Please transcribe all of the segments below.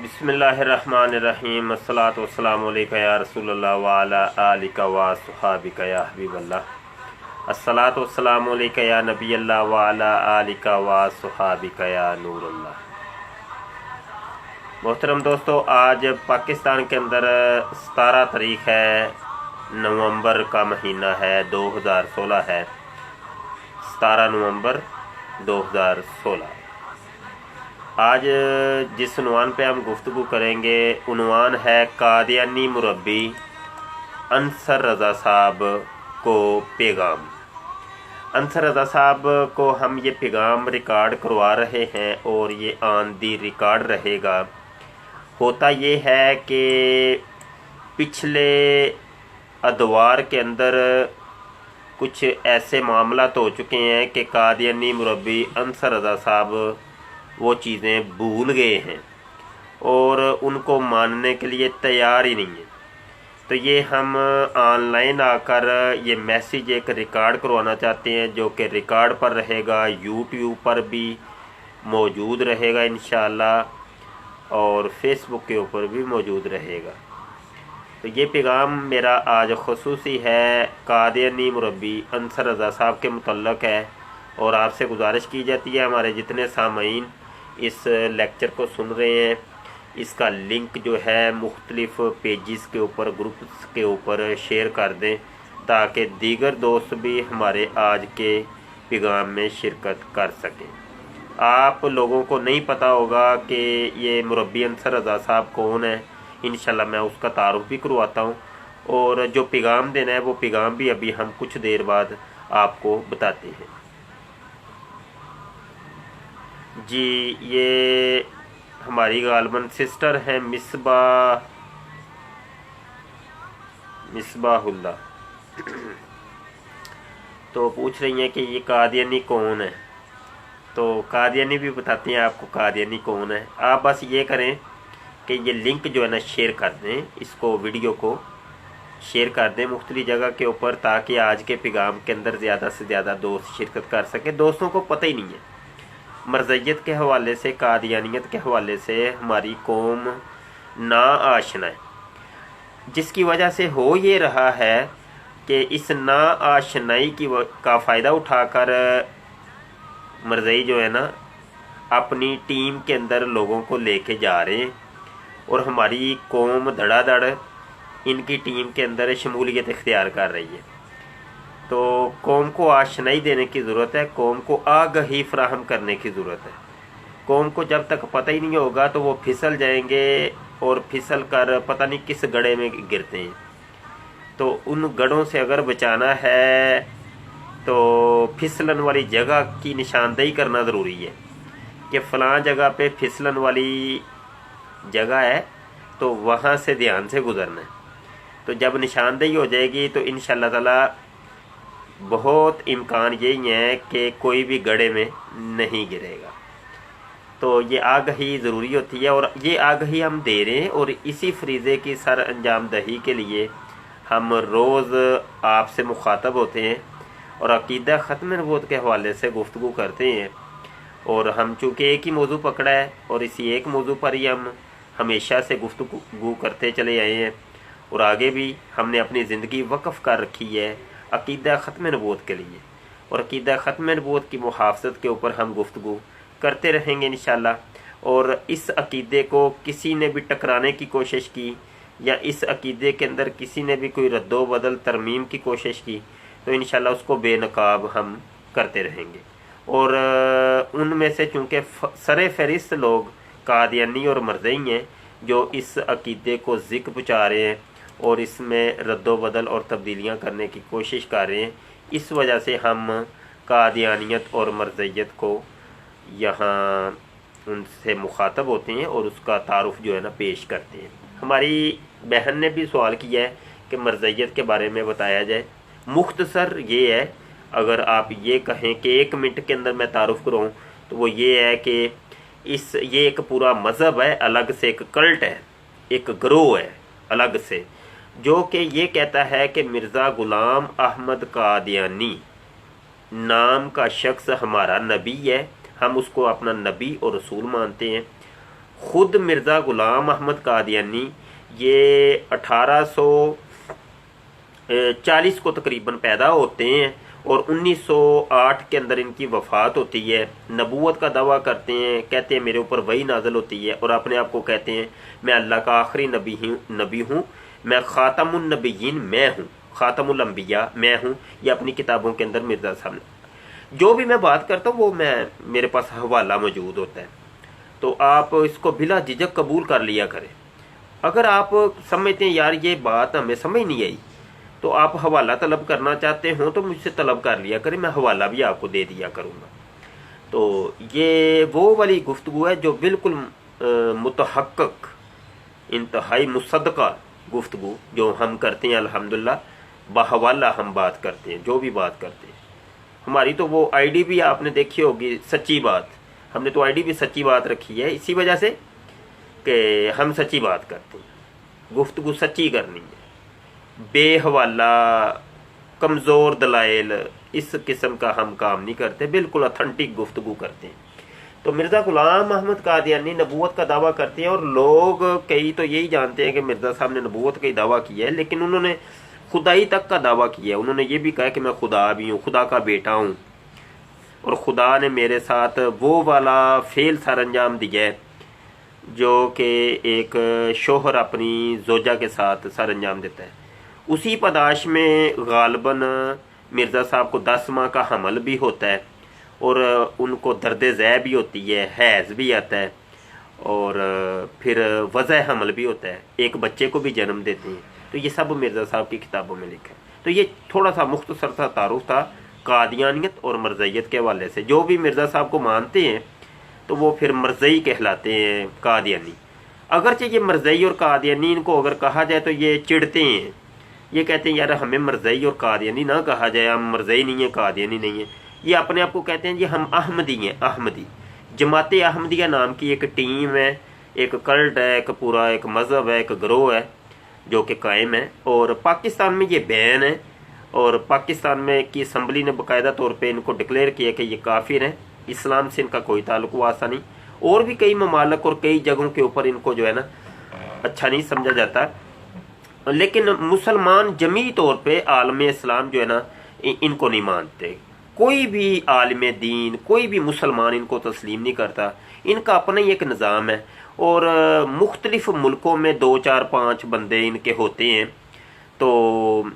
बिस्मिल्लाहिर्रहमानिर्रहीम। अस्सलातु वस्सलामु अलैका या रसूलल्लाह व अला आलिका व सुहाबिका या हबीबल्लाह। अस्सलातु वस्सलामु अलैका या नबीयल्लाह व अला आलिका व सुहाबिका या नूरुल्लाह। मोहतरम दोस्तों, आज पाकिस्तान के अंदर 17 तारीख है, नवंबर का महीना है, 2016 है, 17 नवंबर 2016। आज जिस उन्वान पे हम गुफ्तगू करेंगे, उन्वान है कादियानी मुरब्बी अंसर रज़ा साहब को पैगाम। अंसर रज़ा साहब को हम ये पैगाम रिकॉर्ड करवा रहे हैं और ये ऑन दी रिकॉर्ड रहेगा। होता ये है कि पिछले अदवार के अंदर कुछ ऐसे मामलात हो चुके हैं कि कादियानी मुरब्बी अंसर रज़ा साहब वो चीज़ें भूल गए हैं और उनको मानने के लिए तैयार ही नहीं है। तो ये हम ऑनलाइन आकर ये मैसेज एक रिकॉर्ड करवाना चाहते हैं, जो कि रिकॉर्ड पर रहेगा, यूट्यूब पर भी मौजूद रहेगा इंशाअल्लाह और फेसबुक के ऊपर भी मौजूद रहेगा। तो ये पैगाम मेरा आज ख़ुसूसी है, कादियानी मुरब्बी अंसर रज़ा साहब के मुतल्लक़ है और आपसे गुजारिश की जाती है, हमारे जितने सामीन इस लेक्चर को सुन रहे हैं, इसका लिंक जो है मुख्तलिफ़ पेजेस के ऊपर, ग्रुप्स के ऊपर शेयर कर दें ताकि दीगर दोस्त भी हमारे आज के पैगाम में शिरकत कर सकें। आप लोगों को नहीं पता होगा कि ये मुरब्बी अंसर रज़ा साहब कौन है। इंशाल्लाह मैं उसका तारुफ भी करवाता हूँ और जो पैगाम देना है वो पैगाम भी अभी हम कुछ देर बाद आपको बताते हैं। जी, ये हमारी गालबन सिस्टर हैं मिसबाहुल्लाह। तो पूछ रही हैं कि ये कादियानी कौन है। तो कादियानी भी बताते हैं आपको कादियानी कौन है। आप बस ये करें कि ये लिंक जो है ना शेयर कर दें, इसको वीडियो को शेयर कर दें मुख्तलिफ जगह के ऊपर, ताकि आज के पैगाम के अंदर ज़्यादा से ज़्यादा दोस्त शिरकत कर सकें। दोस्तों को पता ही नहीं है, मरज़ियत के हवाले से, कादियानियत के हवाले से हमारी कौम ना आशना है, जिसकी वजह से हो ये रहा है कि इस ना आशनाई का फ़ायदा उठाकर मरज़ई जो है ना अपनी टीम के अंदर लोगों को लेके जा रहे हैं और हमारी कौम धड़ाधड़ इनकी टीम के अंदर शमूलियत इख्तियार कर रही है। तो कौम को आशनाई देने की ज़रूरत है, कौम को आगाही फ्राहम करने की ज़रूरत है। कौम को जब तक पता ही नहीं होगा तो वो फिसल जाएंगे और फिसल कर पता नहीं किस गड्ढे में गिरते हैं। तो उन गड्ढों से अगर बचाना है तो फिसलन वाली जगह की निशानदेही करना ज़रूरी है कि फ़लाँ जगह पे फिसलन वाली जगह है, तो वहाँ से ध्यान से गुज़रना है। तो जब निशानदेही हो जाएगी तो इंशाअल्लाह ताला बहुत इम्कान यही है कि कोई भी गड्ढे में नहीं गिरेगा। तो ये आगाही ज़रूरी होती है और ये आगाही हम दे रहे हैं और इसी फरीज़े की सर अंजाम दही के लिए हम रोज़ आपसे मुखातब होते हैं और अकीदा ख़त्म नबूवत के हवाले से गुफ्तगू करते हैं। और हम चूँकि एक ही मौजू पकड़ा है और इसी एक मौजू पर ही हम हमेशा से गुफ्तगू करते चले आए हैं और आगे भी हमने अपनी ज़िंदगी वक़्फ़ कर रखी है अकीदा ख़त्म नबूवत के लिए। और अकीदा ख़त्म नबूवत की मुहाफ़ज़त के ऊपर हम गुफ्तगू करते रहेंगे इंशाअल्लाह। और इस अकीदे को किसी ने भी टकराने की कोशिश की या इस अकीदे के अंदर किसी ने भी कोई रद्दो बदल तरमीम की कोशिश की तो इंशाअल्लाह उसको बेनकाब हम करते रहेंगे। और उनमें से चूँकि सरे फहरिस्त लोग कादियानी और मरज़ई हैं जो इस अकीदे को ज़िक पहुँचा रहे हैं और इसमें रद्दो बदल और तब्दीलियाँ करने की कोशिश कर रहे हैं, इस वजह से हम कादियानियत और मरज़ियत को यहाँ उनसे मुखातब होते हैं और उसका तारुफ जो है ना पेश करते हैं। हमारी बहन ने भी सवाल किया है कि मरज़ियत के बारे में बताया जाए। मुख्तसर ये है, अगर आप ये कहें कि 1 मिनट के अंदर मैं तारुफ कराऊँ, तो वो ये है कि ये एक पूरा मज़हब है, अलग से एक कल्ट है, एक ग्रोह है अलग से, जो कि ये कहता है कि मिर्ज़ा ग़ुलाम अहमद कादियानी नाम का शख्स हमारा नबी है, हम उसको अपना नबी और रसूल मानते हैं। ख़ुद मिर्ज़ा ग़ुलाम अहमद कादियानी ये 1840 को तकरीबन पैदा होते हैं और 1908 के अंदर इनकी वफ़ात होती है। नबूवत का दावा करते हैं, कहते हैं मेरे ऊपर वही नाज़िल होती है, और अपने आप को कहते हैं मैं अल्लाह का आखिरी नबी हूँ, मैं ख़ातमुन नबिय्यीन मैं हूँ, ख़ातमुल अंबिया मैं हूँ। ये अपनी किताबों के अंदर मिर्ज़ा साहब ने जो भी मैं बात करता हूँ वो मेरे पास हवाला मौजूद होता है, तो आप इसको बिला झिझक कबूल कर लिया करें। अगर आप समझते हैं यार ये बात हमें समझ नहीं आई, तो आप हवाला तलब करना चाहते हो तो मुझसे तलब कर लिया करें, मैं हवाला भी आपको दे दिया करूँगा। तो ये वो वाली गुफ्तगू है जो बिल्कुल मुतहक्कक, इंतहाई मुसद्दक़ा गुफ्तगू जो हम करते हैं। अल्हम्दुलिल्लाह बहवाला हम बात करते हैं, जो भी बात करते हैं। हमारी तो वो आईडी भी आपने देखी होगी, सच्ची बात, हमने तो आईडी भी सच्ची बात रखी है इसी वजह से कि हम सच्ची बात करते हैं, गुफ्तगू सच्ची करनी है, बेहवाला कमज़ोर दलाइल इस किस्म का हम काम नहीं करते, बिल्कुल ऑथेंटिक गुफ्तगू करते हैं। तो मिर्ज़ा ग़ुलाम अहमद कादियानी नबूवत का दावा करते हैं, और लोग कई तो यही जानते हैं कि मिर्ज़ा साहब ने नबूवत का ही दावा किया है, लेकिन उन्होंने खुदाई तक का दावा किया है। उन्होंने ये भी कहा कि मैं खुदा भी हूँ, खुदा का बेटा हूँ, और खुदा ने मेरे साथ वो वाला फेल सर अंजाम दिया है जो कि एक शोहर अपनी जोजा के साथ सर अंजाम देता है। उसी पदाश में गालबन मिर्ज़ा साहब को 10 माह का हमल भी होता है, और उनको दर्द ज़ै भी होती है, हैज़ भी आता है, और फिर वज़ह हमल भी होता है, एक बच्चे को भी जन्म देते हैं। तो ये सब मिर्ज़ा साहब की किताबों में लिखा है। तो ये थोड़ा सा मुख्तसर सा तारुफ था कादियानियत और मरज़इयत के हवाले से। जो भी मिर्ज़ा साहब को मानते हैं तो वो फिर मरज़ई कहलाते हैं, कादियानी। अगरचे ये मरज़ई और कादियानी इनको अगर कहा जाए तो ये चिढ़ते हैं, ये कहते हैं यार हमें मरज़ई और कादियानी ना कहा जाए, हम मरज़ई नहीं है, कादियानी नहीं है। ये अपने आप को कहते हैं जी हम अहमदी हैं, अहमदी। जमात अहमदिया नाम की एक टीम है, एक कल्ट है, एक पूरा एक मज़हब है, एक ग्रोह है जो कि कायम है, और पाकिस्तान में ये बैन है, और पाकिस्तान में की असम्बली ने बाकायदा तौर पे इनको डिक्लेयर किया कि ये काफिर हैं, इस्लाम से इनका कोई ताल्लुक वास्ता नहीं। और भी कई ममालक और कई जगहों के ऊपर इनको जो है ना अच्छा नहीं समझा जाता, लेकिन मुसलमान जमी तौर पे आलम इस्लाम जो है ना इनको नहीं मानते। कोई भी आलिम दीन, कोई भी मुसलमान इनको तस्लीम नहीं करता। इनका अपना ही एक निज़ाम है, और मुख्तलिफ मुल्कों में 2, 4, 5 बंदे इनके होते हैं। तो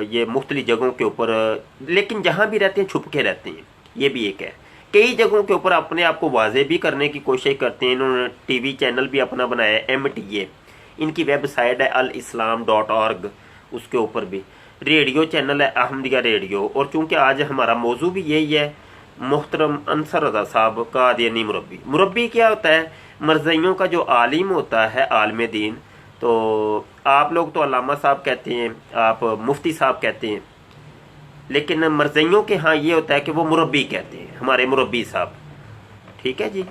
ये मुख्तलिफ जगहों के ऊपर, लेकिन जहाँ भी रहते हैं छुप के रहते हैं, ये भी एक है। कई जगहों के ऊपर अपने आप को वाजे भी करने की कोशिश करते हैं। इन्होंने टीवी चैनल भी अपना बनाया है, MTA, इनकी वेबसाइट है alislam.org, उसके ऊपर भी रेडियो चैनल है अहमदिया रेडियो। और चूंकि आज हमारा मौजू भी यही है, मोहतरम अंसर रज़ा साहब कादियानी मुरब्बी। मुरब्बी क्या होता है? मरज़इयों का जो आलिम होता है, आलिम दीन। तो आप लोग तो अल्लामा साहब कहते हैं, आप मुफ्ती साहब कहते हैं, लेकिन मरज़इयों के यहाँ ये होता है कि वो मुरब्बी कहते हैं, हमारे मुरब्बी साहब। ठीक है जी।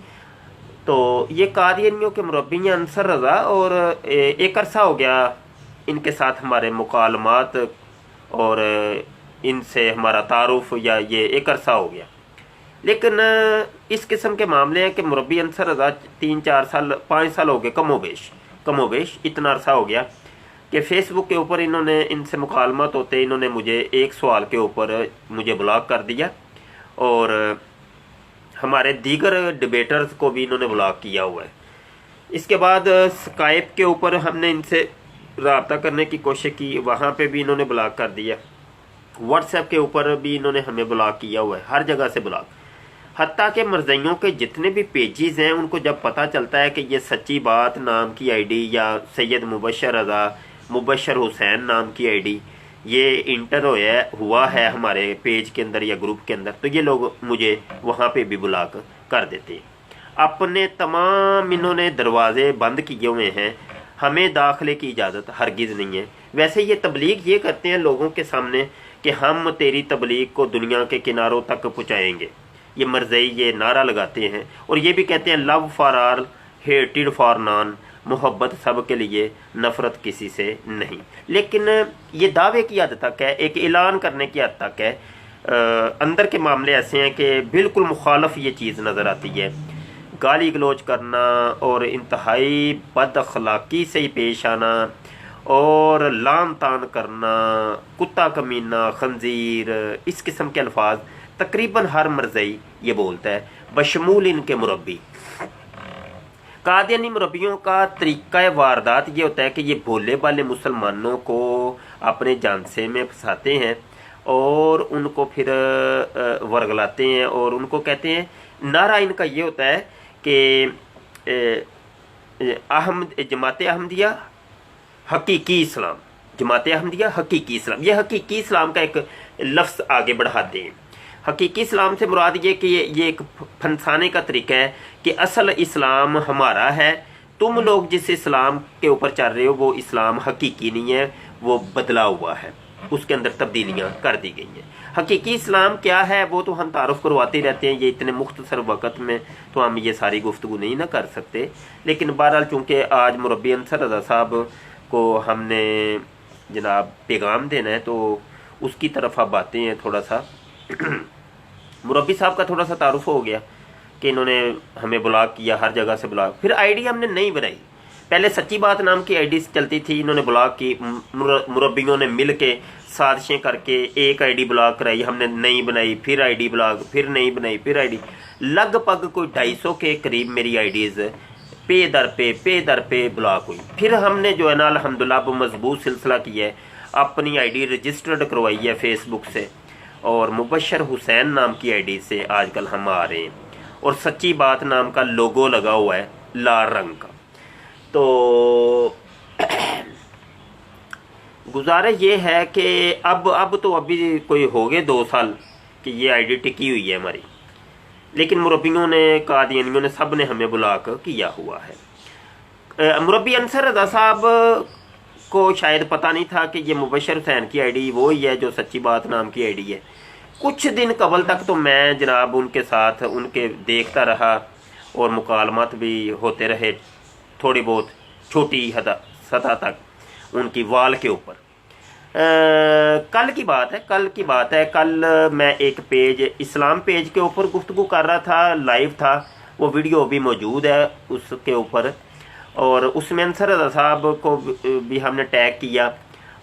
तो ये कादियानियों के मुरब्बी हैं अंसर रज़ा, और एक अरसा हो गया इनके साथ हमारे मुकालमात और इनसे हमारा तारुफ, या ये एक अरसा हो गया। लेकिन इस किस्म के मामले हैं कि मुरब्बी अंसर रज़ा 3, 4 साल, 5 साल हो गए, कमोबेश इतना अरसा हो गया कि फ़ेसबुक के ऊपर इन्होंने, इनसे मुकालमत होते इन्होंने मुझे एक सवाल के ऊपर मुझे ब्लॉक कर दिया, और हमारे दीगर डिबेटर्स को भी इन्होंने ब्लॉक किया हुआ है। इसके बाद स्काइप के ऊपर हमने इनसे रब्ता करने की कोशिश की, वहाँ पे भी इन्होंने ब्लॉक कर दिया। व्हाट्सएप के ऊपर भी इन्होंने हमें ब्लॉक किया हुआ है, हर जगह से ब्लॉक। हत्ता के मरज़इयों के जितने भी पेजेस हैं, उनको जब पता चलता है कि ये सच्ची बात नाम की आईडी, या सैयद मुबशर रज़ा, मुबशर हुसैन नाम की आईडी ये इंटर हुआ है हमारे पेज के अंदर या ग्रुप के अंदर, तो ये लोग मुझे वहाँ पे भी ब्लॉक कर देते हैं। अपने तमाम इन्होंने दरवाजे बंद किए हुए हैं, हमें दाखिले की इजाज़त हरगिज़ नहीं है। वैसे ये तबलीग ये करते हैं लोगों के सामने कि हम तेरी तबलीग को दुनिया के किनारों तक पहुँचाएँगे। ये मरज़ई ये नारा लगाते हैं और ये भी कहते हैं love for all hated for non, मोहब्बत सब के लिए नफ़रत किसी से नहीं। लेकिन ये दावे की हद तक है, एक ऐलान करने की हद तक है। अंदर के मामले ऐसे हैं कि बिल्कुल मुखालफ ये चीज़ नज़र आती है। गाली गलोच करना और इंतहाई बद अखलाकी से ही पेश आना और लान तान करना, कुत्ता कमीना, खंजीर, इस किस्म के अल्फाज तकरीबन हर मरज़ई ये बोलता है, बशमूल इनके मुरब्बी। कादियानी मुरब्बियों का तरीक़ा वारदात ये होता है कि ये भोले भाले मुसलमानों को अपने झांसे में फंसाते हैं और उनको फिर वर्गलाते हैं और उनको कहते हैं, नारा इनका ये होता है कि जमात अहमदिया हकीकी इस्लाम, जमात अहमदिया हकीकी इस्लाम। ये हकीकी इस्लाम का एक लफ्ज़ आगे बढ़ाते हैं। हकीकी इस्लाम से मुराद ये कि ये एक फंसाने का तरीका है कि असल इस्लाम हमारा है, तुम लोग जिस इस्लाम के ऊपर चल रहे हो वो इस्लाम हकीकी नहीं है, वो बदला हुआ है, उसके अंदर तब्दीलियां कर दी गई हैं। हकीकी इस्लाम क्या है वो तो हम तारुफ करवाते रहते हैं, ये इतने मुख्तसर वक़्त में तो हम ये सारी गुफ्तगू नहीं ना कर सकते। लेकिन बहरहाल चूँकि आज मुरब्बी अंसर रज़ा साहब को हमने जनाब पैगाम देना है तो उसकी तरफ अब आते हैं। थोड़ा सा मुरब्बी साहब का थोड़ा सा तारुफ हो गया कि इन्होंने हमें ब्लॉक किया, हर जगह से ब्लॉक। फिर आईडी हमने नहीं बनाई, पहले सच्ची बात नाम की आईडी चलती थी, इन्होंने ब्लॉक की, मुरब्बियों ने मिल के साजिशें करके एक आईडी ब्लॉक कराई, हमने नहीं बनाई, फिर आईडी ब्लॉक, फिर नहीं बनाई, फिर आईडी, लगभग कोई 250 के करीब मेरी आईडीज़ पे दर पे ब्लॉक हुई। फिर हमने जो है ना अल्हम्दुलिल्लाह मजबूत सिलसिला किया है, अपनी आईडी रजिस्टर्ड करवाई है फेसबुक से और मुबशर हुसैन नाम की आईडी से आजकल हम आ रहे हैं और सच्ची बात नाम का लोगो लगा हुआ है लाल रंग का। तो गुजारिश ये है कि अब तो अभी कोई हो गए 2 साल कि ये आईडी टिकी हुई है हमारी, लेकिन मुरब्बियों ने, कादियानियों ने, सब ने हमें ब्लॉक किया हुआ है। मुरब्बी अंसर रज़ा साहब को शायद पता नहीं था कि ये मुबशर हुसैन की आईडी वो ही है जो सच्ची बात नाम की आईडी है। कुछ दिन कबल तक तो मैं जनाब उनके साथ उनके देखता रहा और मुकालमत भी होते रहे, थोड़ी बहुत छोटी सतह तक उनकी वाल के ऊपर। कल की बात है, कल मैं एक पेज, इस्लाम पेज के ऊपर गुफ्तगू कर रहा था, लाइव था, वो वीडियो भी मौजूद है उसके ऊपर, और उसमें अंसर रज़ा साहब को भी हमने टैग किया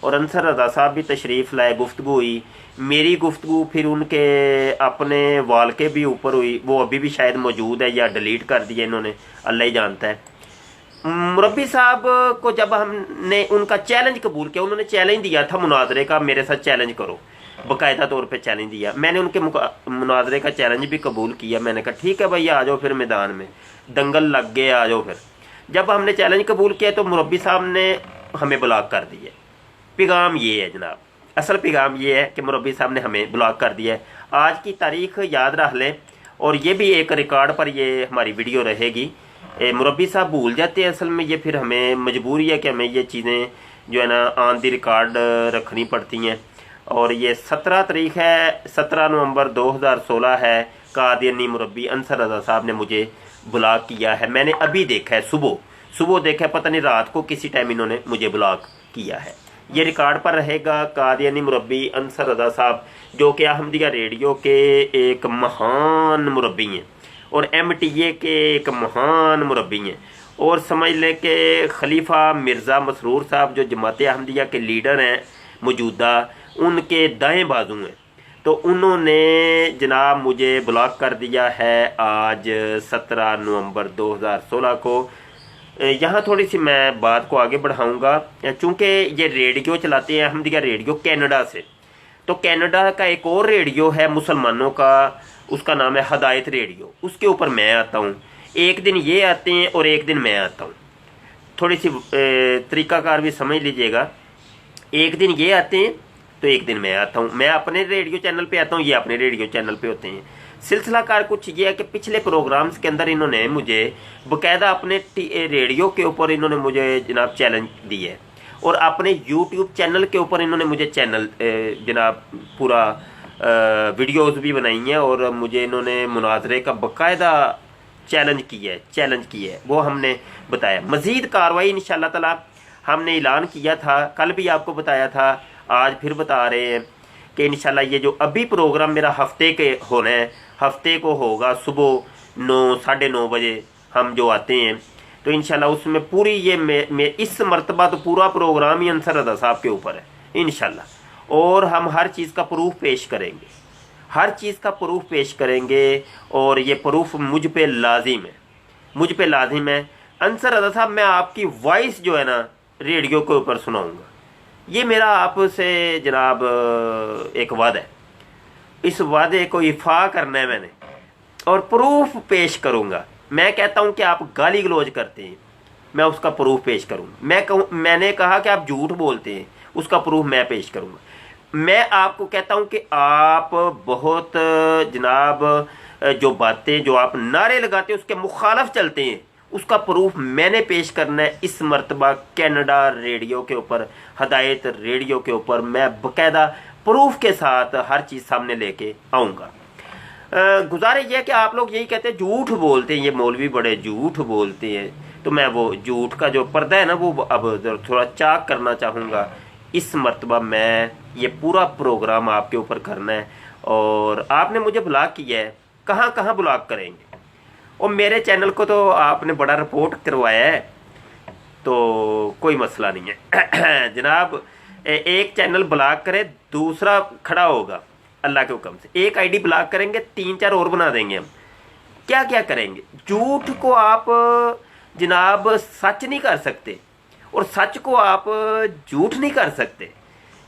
और अंसर रज़ा साहब भी तशरीफ़ लाए, गुफ्तगू हुई, मेरी गुफ्तगू फिर उनके अपने वाल के भी ऊपर हुई, वो अभी भी शायद मौजूद है या डिलीट कर दिया इन्होंने, अल्लाह ही जानता है। मुरब्बी साहब को जब हमने उनका चैलेंज कबूल किया, उन्होंने चैलेंज दिया था मुनाजरे का, मेरे साथ चैलेंज करो, बाकायदा तौर पे चैलेंज दिया, मैंने उनके मुनाजरे का चैलेंज भी कबूल किया। मैंने कहा ठीक है भैया आ जाओ, फिर मैदान में दंगल लग गए, आ जाओ। फिर जब हमने चैलेंज कबूल किया तो मुरब्बी साहब ने हमें ब्लॉक कर दिया। पैगाम ये है जनाब, असल पैगाम ये है कि मुरब्बी साहब ने हमें ब्लॉक कर दिया है। आज की तारीख याद रख लें और ये भी एक रिकॉर्ड पर ये हमारी वीडियो रहेगी। मुरब्बी साहब भूल जाते हैं असल में, ये फिर हमें मजबूरी है कि हमें ये चीज़ें जो है ना ऑन दी रिकॉर्ड रखनी पड़ती हैं। और ये 17 तारीख है, 17 नवंबर 2016 है। कादियानी मुरब्बी अंसर रज़ा साहब ने मुझे ब्लॉक किया है। मैंने अभी देखा है, सुबह देखा है, पता नहीं रात को किसी टाइम इन्होंने मुझे ब्लॉक किया है। ये रिकॉर्ड पर रहेगा। कादियानी मुरब्बी अंसर रज़ा साहब जो कि अहमदिया रेडियो के एक महान मुरब्बी हैं और MTA के एक महान मुरब्बी हैं, और समझ लें कि खलीफा मिर्ज़ा मसरूर साहब जो जमात अहमदिया के लीडर हैं मौजूदा, उनके दाएं बाजू हैं। तो उन्होंने जनाब मुझे ब्लॉक कर दिया है आज 17 नवंबर 2016 को। यहाँ थोड़ी सी मैं बात को आगे बढ़ाऊँगा, चूँकि ये रेडियो चलाते हैं अहमदिया रेडियो कनाडा से। तो कनाडा का एक और रेडियो है मुसलमानों का, उसका नाम है हदायत रेडियो, उसके ऊपर मैं आता हूँ। एक दिन ये आते हैं और एक दिन मैं आता हूँ। थोड़ी सी तरीक़ाकार भी समझ लीजिएगा, एक दिन ये आते हैं तो एक दिन मैं आता हूँ। मैं अपने रेडियो चैनल पे आता हूँ, ये अपने रेडियो चैनल पे होते हैं। सिलसिलाकार कुछ ये है कि पिछले प्रोग्राम्स के अंदर इन्होंने मुझे बाकायदा अपने रेडियो के ऊपर इन्होंने मुझे जनाब चैलेंज दिए और अपने यूट्यूब चैनल के ऊपर इन्होंने मुझे चैनल जनाब पूरा वीडियोस भी बनाई हैं, और मुझे इन्होंने मुनाजरे का बाकायदा चैलेंज किया है, वो हमने बताया। मज़ीद कार्रवाई इंशाअल्लाह ताला हमने ऐलान किया था, कल भी आपको बताया था, आज फिर बता रहे हैं कि इंशाल्लाह ये जो अभी प्रोग्राम मेरा हफ्ते के होना है, हफ्ते को होगा सुबह 9 साढ़े 9 बजे हम जो आते हैं, तो इंशाल्लाह उसमें पूरी ये मैं इस मरतबा तो पूरा प्रोग्राम ही अंसर रज़ा साहब के ऊपर है इंशाल्लाह, और हम हर चीज़ का प्रूफ पेश करेंगे, हर चीज़ का प्रूफ पेश करेंगे, और ये प्रूफ मुझ पे लाजिम है। अंसर रज़ा साहब, मैं आपकी वॉइस जो है ना रेडियो के ऊपर सुनाऊंगा, ये मेरा आपसे जनाब एक वादा है, इस वादे को इफ़ा करना है मैंने, और प्रूफ पेश करूंगा। मैं कहता हूं कि आप गाली गलौज करते हैं, मैं उसका प्रूफ पेश करूंगा। मैंने कहा कि आप झूठ बोलते हैं, उसका प्रूफ मैं पेश करूंगा। मैं आपको कहता हूं कि आप बहुत जनाब जो बातें जो आप नारे लगाते हैं उसके मुखालफ चलते हैं, उसका प्रूफ मैंने पेश करना है इस मरतबा कनाडा रेडियो के ऊपर, हदायत रेडियो के ऊपर। मैं बाकायदा प्रूफ के साथ हर चीज़ सामने लेके आऊँगा। गुजारिश यह है कि आप लोग यही कहते हैं झूठ बोलते हैं, ये मौलवी बड़े झूठ बोलते हैं, तो मैं वो झूठ का जो पर्दा है ना वो अब थोड़ा चाक करना चाहूँगा। इस मरतबा मैं ये पूरा प्रोग्राम आपके ऊपर करना है, और आपने मुझे ब्लॉक किया है, कहाँ कहाँ ब्लॉक करेंगे, और मेरे चैनल को तो आपने बड़ा रिपोर्ट करवाया है, तो कोई मसला नहीं है जनाब। एक चैनल ब्लॉक करे, दूसरा खड़ा होगा अल्लाह के हुक्म से। एक आईडी ब्लॉक करेंगे, 3-4 और बना देंगे हम। क्या क्या करेंगे? झूठ को आप जनाब सच नहीं कर सकते, और सच को आप झूठ नहीं कर सकते।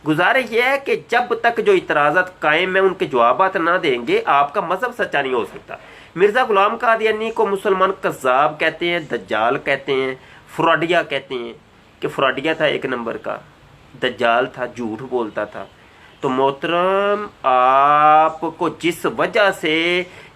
गुजारिश यह है कि जब तक जो इतराज़ात कायम है उनके जवाबात ना देंगे, आपका मजहब सच्चा नहीं हो सकता। मिर्ज़ा गुलाम कादियानी को मुसलमान कज़्ज़ाब कहते हैं, दज्जाल कहते हैं, फ्रॉडिया कहते हैं, कि फ्रॉडिया था एक नंबर का, दज्जाल था, झूठ बोलता था। तो मोहतरम, आपको जिस वजह से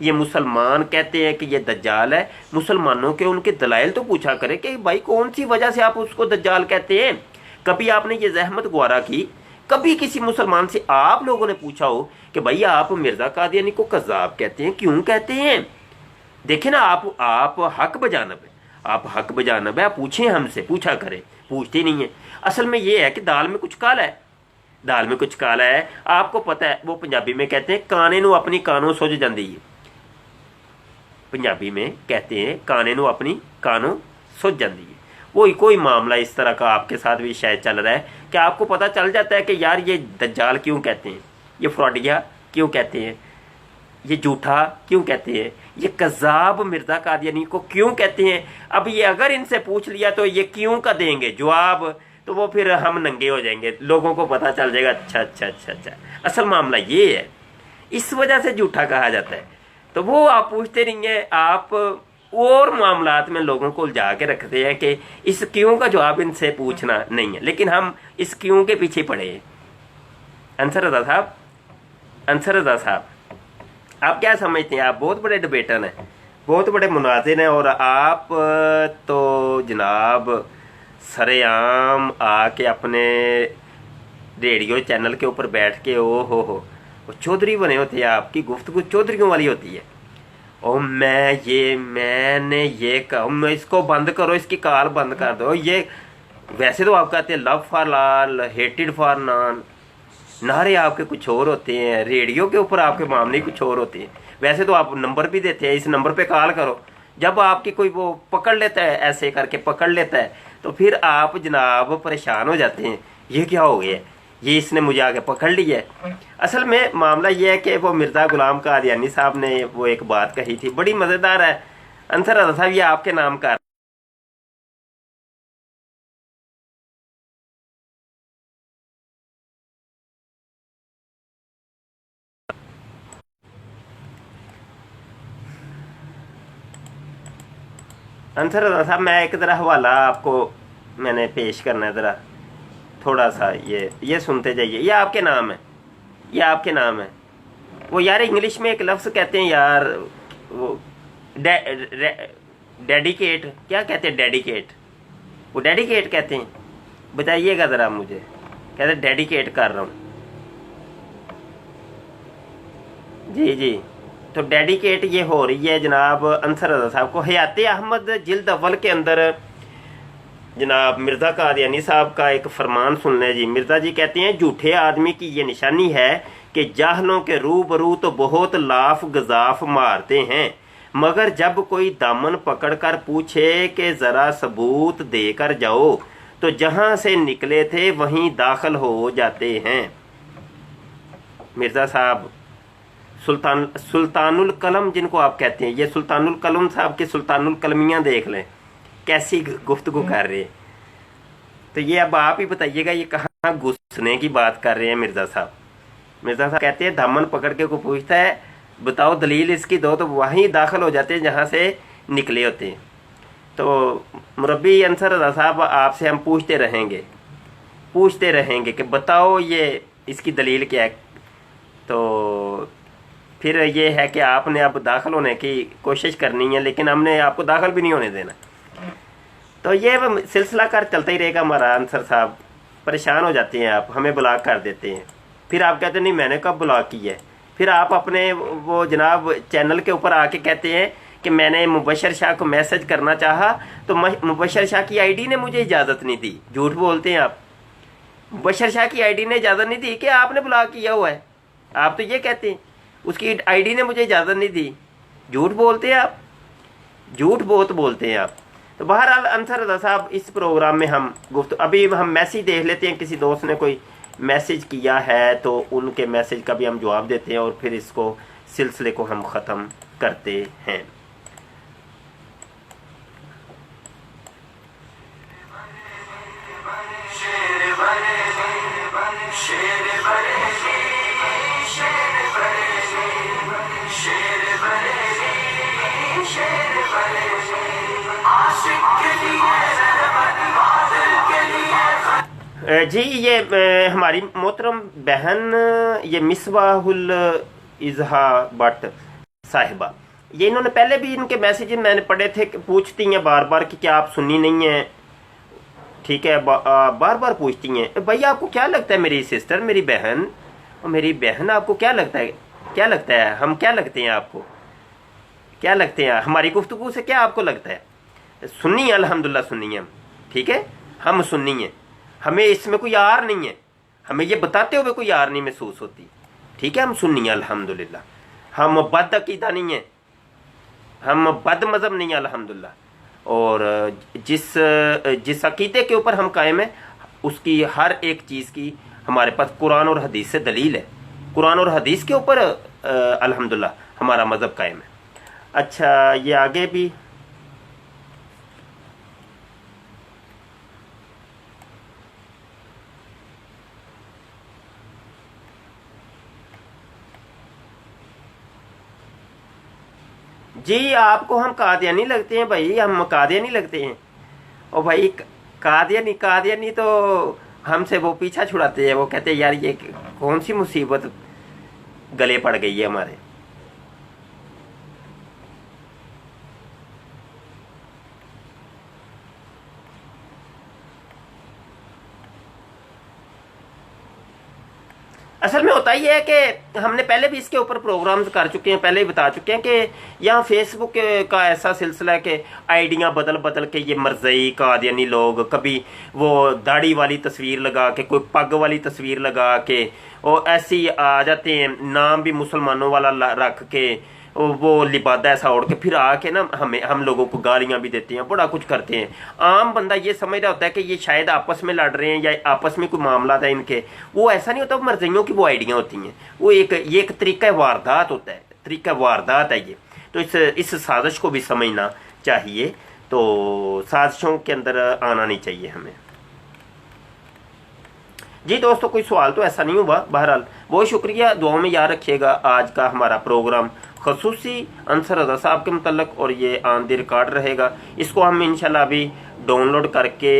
ये मुसलमान कहते हैं कि ये दज्जाल है, मुसलमानों के उनके दलाइल तो पूछा करें कि भाई कौन सी वजह से आप उसको दज्जाल कहते हैं। कभी आपने ये जहमत गुआरा की? कभी किसी मुसलमान से आप लोगों ने पूछा हो कि भाई आप मिर्ज़ा कादियानी को कज़्ज़ाब कहते हैं, क्यों कहते हैं? देखें ना, आप हक बजानब है, आप हक बजानब है, आप पूछें हमसे, पूछा करें, पूछते नहीं है। असल में ये है कि दाल में कुछ काला है, दाल में कुछ काला है। आपको पता है, वो पंजाबी में कहते हैं काने नू अपनी कानों सुझ जाती है, पंजाबी में कहते हैं काने नू अपनी कानों सुझ जाती है। वही कोई मामला इस तरह का आपके साथ भी शायद चल रहा है कि आपको पता चल जाता है कि यार ये दज्जाल क्यों कहते हैं, ये फ्रॉडिया क्यों कहते हैं, ये झूठा क्यों कहते हैं, ये कज़्ज़ाब मिर्ज़ा कादियानी को क्यों कहते हैं। अब ये अगर इनसे पूछ लिया तो ये क्यों का देंगे जवाब, तो वो फिर हम नंगे हो जाएंगे, लोगों को पता चल जाएगा अच्छा। असल मामला ये है, इस वजह से झूठा कहा जाता है। तो वो आप पूछते नहीं है, आप और मामलात में लोगों को उलझा के रखते हैं कि इस क्यों का जवाब इनसे पूछना नहीं है, लेकिन हम इस क्यों के पीछे पड़े हैं। अंसर रज़ा साहब, आप क्या समझते हैं? आप बहुत बड़े डिबेटर हैं, बहुत बड़े मुनाज़िर हैं, और आप तो जनाब सरेआम आके अपने रेडियो चैनल के ऊपर बैठ के ओ हो चौधरी बने होते हैं। आपकी गुफ्तगू चौधरियों वाली होती है। और मैंने ये कहा, इसको बंद करो, इसकी कॉल बंद कर दो। ये वैसे तो आप कहते हैं love for Lal, hated for non, नारे आपके कुछ और होते हैं, रेडियो के ऊपर आपके मामले कुछ और होते हैं। वैसे तो आप नंबर भी देते हैं, इस नंबर पे कॉल करो। जब आपकी कोई वो पकड़ लेता है, ऐसे करके पकड़ लेता है, तो फिर आप जनाब परेशान हो जाते हैं, ये क्या हो गया, ये इसने मुझे आगे पकड़ लिया है। असल में मामला ये है कि वो मिर्ज़ा गुलाम कादियानी साहब ने वो एक बात कही थी, बड़ी मज़ेदार है। अंसर रज़ा साहब, ये आपके नाम का अंसर रज़ा साहब, मैं एक ज़रा हवाला आपको मैंने पेश करना है, ज़रा थोड़ा सा ये सुनते जाइए। ये आपके नाम है, ये आपके नाम है। वो यार इंग्लिश में एक लफ्ज़ कहते हैं यार, वो डेडिकेट, क्या कहते हैं डेडिकेट, वो डेडिकेट कहते हैं। बताइएगा ज़रा मुझे। कहते डेडिकेट कर रहा हूँ। जी जी, तो डेडिकेट ये हो रही है जनाब अंसर रज़ा साहब को। हयात अहमद जिल्द अव्वल के अंदर जनाब मिर्ज़ा कादियानी साहब का एक फरमान सुन लें जी। मिर्ज़ा जी कहते हैं, झूठे आदमी की ये निशानी है कि जाहलों के रूबरू तो बहुत लाफ गजाफ मारते हैं, मगर जब कोई दामन पकड़कर पूछे कि ज़रा सबूत देकर जाओ तो जहां से निकले थे वहीं दाखिल हो जाते हैं। मिर्ज़ा साहब सुल्तानुल कलम जिनको आप कहते हैं, ये सुल्तानुल कलम साहब के सुल्तानुल कलमियाँ देख लें कैसी गुफ्तगू कर रहे हैं। तो ये अब आप ही बताइएगा ये कहाँ घुसने की बात कर रहे हैं मिर्ज़ा साहब। मिर्ज़ा साहब कहते हैं दामन पकड़ के को पूछता है बताओ दलील इसकी दो, तो वहीं दाखिल हो जाते हैं जहाँ से निकले होते हैं। तो मुरब्बी अंसर रज़ा साहब आपसे हम पूछते रहेंगे कि बताओ ये इसकी दलील क्या है। तो फिर ये है कि आपने अब दाखिल होने की कोशिश करनी है, लेकिन हमने आपको दाखिल भी नहीं होने देना। तो ये सिलसिला कर चलता ही रहेगा हमारा। अंसर साहब परेशान हो जाते हैं, आप हमें ब्लॉक कर देते हैं, फिर आप कहते हैं नहीं मैंने कब ब्लॉक किया है। फिर आप अपने वो जनाब चैनल के ऊपर आके कहते हैं कि मैंने मुबशर शाह को मैसेज करना चाहा तो मुबशर शाह की आईडी ने मुझे इजाज़त नहीं दी। झूठ बोलते हैं आप। मुबशर शाह की आईडी ने इजाज़त नहीं दी कि आपने ब्लॉक किया हुआ है। आप तो ये कहते हैं उसकी आईडी ने मुझे इजाज़त नहीं दी। झूठ बोलते हैं आप, झूठ बहुत बोलते हैं आप। तो बहरहाल अंसर रज़ा साहब इस प्रोग्राम में हम अभी हम मैसेज देख लेते हैं। किसी दोस्त ने कोई मैसेज किया है तो उनके मैसेज का भी हम जवाब देते हैं और फिर इसको सिलसिले को हम ख़त्म करते हैं। जी ये हमारी मोहतरम बहन ये मिसबाहुल इजहा भट्ट साहिबा, ये इन्होंने पहले भी इनके मैसेज मैंने पढ़े थे कि पूछती हैं बार बार कि क्या आप सुन्नी नहीं हैं। ठीक है, बार बार पूछती हैं भैया आपको क्या लगता है मेरी सिस्टर, मेरी बहन आपको क्या लगता है, हम क्या लगते हैं आपको, क्या लगते हैं हमारी गुफ्तगू से, क्या आपको लगता है? सुन्नी है, अल्हम्दुलिल्लाह सुन्नी है हम। ठीक है, हम सुन्नी हैं, हमें इसमें कोई आर नहीं है, हमें ये बताते हुए कोई आर नहीं महसूस होती। ठीक है, हम सुन्नी हैं अल्हम्दुलिल्लाह। हम बद अकीदा नहीं है, हम बद मज़हब नहीं है अल्हम्दुलिल्लाह। और जिस अकीदे के ऊपर हम कायम हैं उसकी हर एक चीज़ की हमारे पास कुरान और हदीस से दलील है। कुरान और हदीस के ऊपर अल्हम्दुलिल्लाह हमारा मज़हब कायम है। अच्छा, ये आगे भी जी आपको हम कादियानी लगते हैं भाई, हम कादियानी लगते हैं। और भाई कादियानी तो हमसे वो पीछा छुड़ाते हैं, वो कहते हैं यार ये कौन सी मुसीबत गले पड़ गई है हमारे। असल में होता ही है कि हमने पहले भी इसके ऊपर प्रोग्राम्स कर चुके हैं, पहले ही बता चुके हैं कि यहाँ फेसबुक का ऐसा सिलसिला है कि आइडियाँ बदल बदल के ये मरज़ई कादियानी लोग कभी वो दाढ़ी वाली तस्वीर लगा के, कोई पग वाली तस्वीर लगा के और ऐसी आ जाते हैं, नाम भी मुसलमानों वाला रख के वो लिबादा ऐसा ओढ़ के फिर आके ना हम लोगों को गालियां भी देते हैं, बड़ा कुछ करते हैं। आम बंदा ये समझ रहा होता है कि ये शायद आपस में लड़ रहे हैं या आपस में कोई मामला था इनके, वो ऐसा नहीं होता। वो मर्जियों की वो आइडियाँ होती हैं, वो एक तरीका वारदात होता है, तरीका वारदात है ये। तो इस साजिश को भी समझना चाहिए, तो साजिशों के अंदर आना नहीं चाहिए हमें। जी दोस्तों, कोई सवाल तो ऐसा नहीं हुआ। बहरहाल बहुत शुक्रिया, दुआओं में याद रखिएगा। आज का हमारा प्रोग्राम खसूसी अंसर रज़ा साहब के मतलब और ये ऑन द रिकॉर्ड रहेगा। इसको हम इंशाल्लाह अभी डाउनलोड करके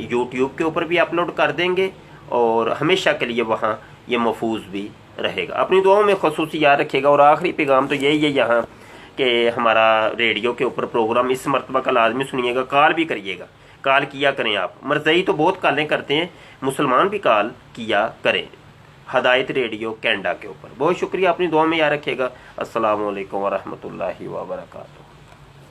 यूट्यूब के ऊपर भी अपलोड कर देंगे और हमेशा के लिए वहाँ ये महफूज भी रहेगा। अपनी दुआओं में खसूसी याद रखिएगा। और आखिरी पैगाम तो यही है यहाँ कि हमारा रेडियो के ऊपर प्रोग्राम इस मरतबा का लाजमी सुनिएगा, कॉल भी करिएगा। कॉल किया करें आप। मरज़ई तो बहुत कॉलें करते हैं, मुसलमान भी कॉल किया करें हदायत रेडियो कैनेडा के ऊपर। बहुत शुक्रिया, अपनी दुआ में याद रखिएगा। अस्सलाम वालेकुम वरहमतुल्लाहि वबरकातुहू।